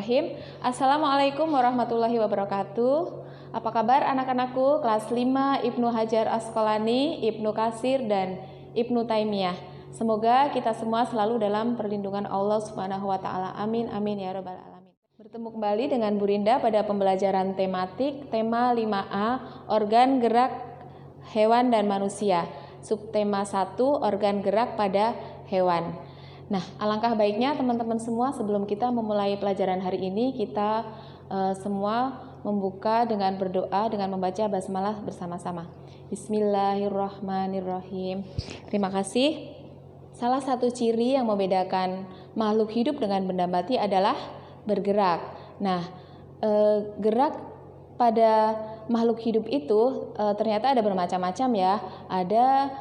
Bismillahirrahmanirrahim. Assalamualaikum warahmatullahi wabarakatuh. Apa kabar anak-anakku kelas 5 Ibnu Hajar Asqalani, Ibnu Katsir, dan Ibnu Taimiyah. Semoga kita semua selalu dalam perlindungan Allah Subhanahu wa taala. Amin amin ya rabbal alamin. Bertemu kembali dengan Bu Rinda pada pembelajaran tematik tema 5A, organ gerak hewan dan manusia. Subtema 1, organ gerak pada hewan. Nah, alangkah baiknya teman-teman semua sebelum kita memulai pelajaran hari ini, kita semua membuka dengan berdoa dengan membaca basmalah bersama-sama. Bismillahirrahmanirrahim. Terima kasih. Salah satu ciri yang membedakan makhluk hidup dengan benda mati adalah bergerak. Nah, gerak pada makhluk hidup itu ternyata ada bermacam-macam ya. Ada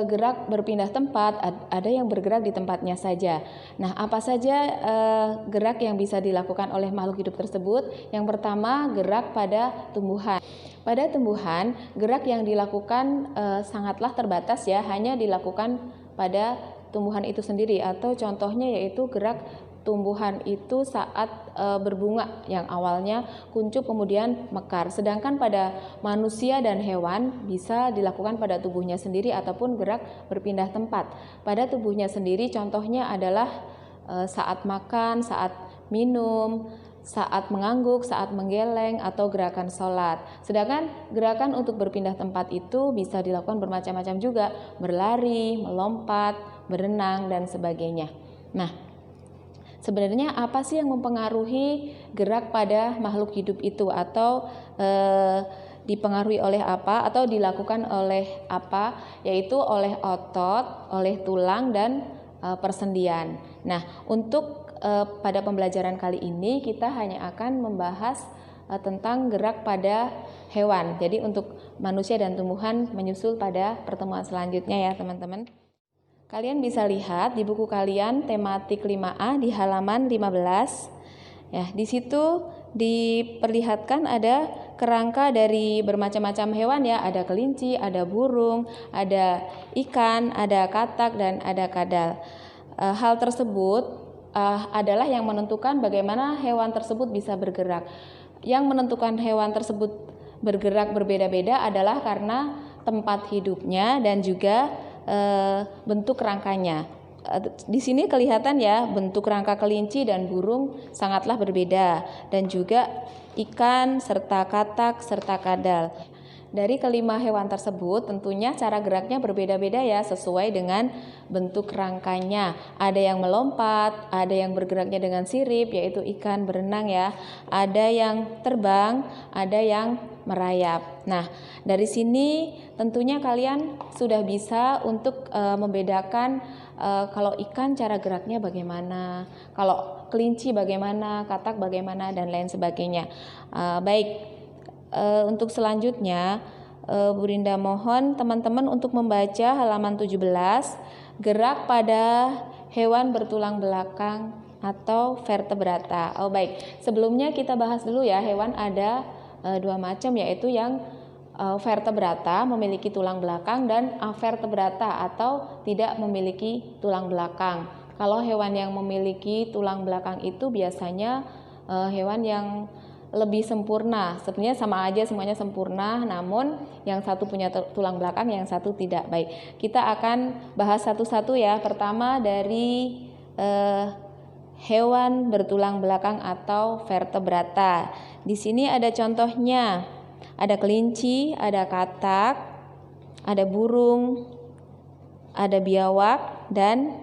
gerak berpindah tempat, ada yang bergerak di tempatnya saja. Nah, apa saja gerak yang bisa dilakukan oleh makhluk hidup tersebut? Yang pertama, gerak pada tumbuhan. Pada tumbuhan, gerak yang dilakukan sangatlah terbatas ya, hanya dilakukan pada tumbuhan itu sendiri, atau contohnya yaitu gerak tumbuhan itu saat berbunga yang awalnya kuncup kemudian mekar. Sedangkan pada manusia dan hewan bisa dilakukan pada tubuhnya sendiri ataupun gerak berpindah tempat. Pada tubuhnya sendiri contohnya adalah saat makan, saat minum, saat mengangguk, saat menggeleng, atau gerakan sholat. Sedangkan gerakan untuk berpindah tempat itu bisa dilakukan bermacam-macam juga, berlari, melompat, berenang, dan sebagainya. Nah, sebenarnya apa sih yang mempengaruhi gerak pada makhluk hidup itu, atau dipengaruhi oleh apa, atau dilakukan oleh apa, yaitu oleh otot, oleh tulang, dan persendian. Nah, untuk pada pembelajaran kali ini kita hanya akan membahas tentang gerak pada hewan. Jadi untuk manusia dan tumbuhan menyusul pada pertemuan selanjutnya ya teman-teman. Kalian bisa lihat di buku kalian tematik 5A di halaman 15. Ya, di situ diperlihatkan ada kerangka dari bermacam-macam hewan ya, ada kelinci, ada burung, ada ikan, ada katak, dan ada kadal. Hal tersebut adalah yang menentukan bagaimana hewan tersebut bisa bergerak. Yang menentukan hewan tersebut bergerak berbeda-beda adalah karena tempat hidupnya dan juga bentuk rangkanya. Di sini kelihatan ya, bentuk rangka kelinci dan burung sangatlah berbeda, dan juga ikan serta katak serta kadal. Dari kelima hewan tersebut tentunya cara geraknya berbeda-beda ya, sesuai dengan bentuk rangkanya. Ada yang melompat, ada yang bergeraknya dengan sirip yaitu ikan berenang ya, ada yang terbang, ada yang merayap. Nah, dari sini tentunya kalian sudah bisa untuk membedakan kalau ikan cara geraknya bagaimana, kalau kelinci bagaimana, katak bagaimana, dan lain sebagainya. Baik. Untuk selanjutnya Bu Rinda mohon teman-teman untuk membaca halaman 17, gerak pada hewan bertulang belakang atau vertebrata. Baik, sebelumnya kita bahas dulu ya, hewan ada dua macam, yaitu yang vertebrata memiliki tulang belakang dan avertebrata atau tidak memiliki tulang belakang. Kalau hewan yang memiliki tulang belakang itu biasanya hewan yang lebih sempurna. Sebenarnya sama aja, semuanya sempurna, namun yang satu punya tulang belakang, yang satu tidak. Baik, kita akan bahas satu-satu ya. Pertama dari hewan bertulang belakang atau vertebrata. Di sini ada contohnya. Ada kelinci, ada katak, ada burung, ada biawak, dan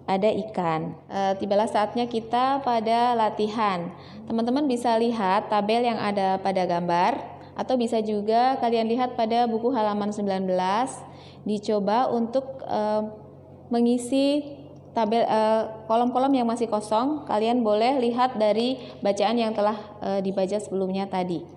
ada ikan. Tibalah saatnya kita pada latihan. Teman-teman bisa lihat tabel yang ada pada gambar, atau bisa juga kalian lihat pada buku halaman 19. Dicoba untuk mengisi tabel kolom-kolom yang masih kosong. Kalian boleh lihat dari bacaan yang telah dibaca sebelumnya tadi.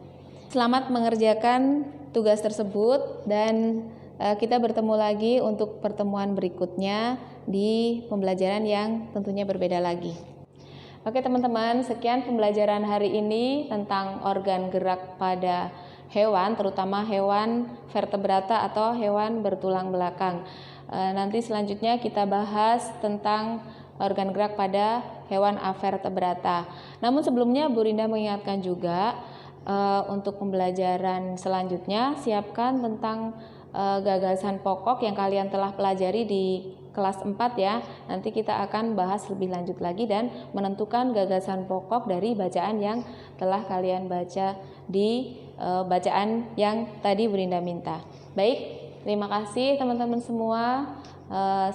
Selamat mengerjakan tugas tersebut, dan kita bertemu lagi untuk pertemuan berikutnya di pembelajaran yang tentunya berbeda lagi. Oke teman-teman, sekian pembelajaran hari ini tentang organ gerak pada hewan, terutama hewan vertebrata atau hewan bertulang belakang. Nanti selanjutnya kita bahas tentang organ gerak pada hewan avertebrata. Namun sebelumnya Bu Rinda mengingatkan juga untuk pembelajaran selanjutnya siapkan tentang gagasan pokok yang kalian telah pelajari di kelas 4 ya. Nanti kita akan bahas lebih lanjut lagi dan menentukan gagasan pokok dari bacaan yang telah kalian baca di bacaan yang tadi Bu Rinda minta. Baik, terima kasih teman-teman semua.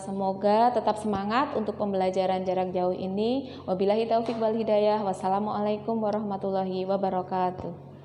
Semoga tetap semangat untuk pembelajaran jarak jauh ini. Wabillahi taufik wal hidayah. Wassalamualaikum warahmatullahi wabarakatuh.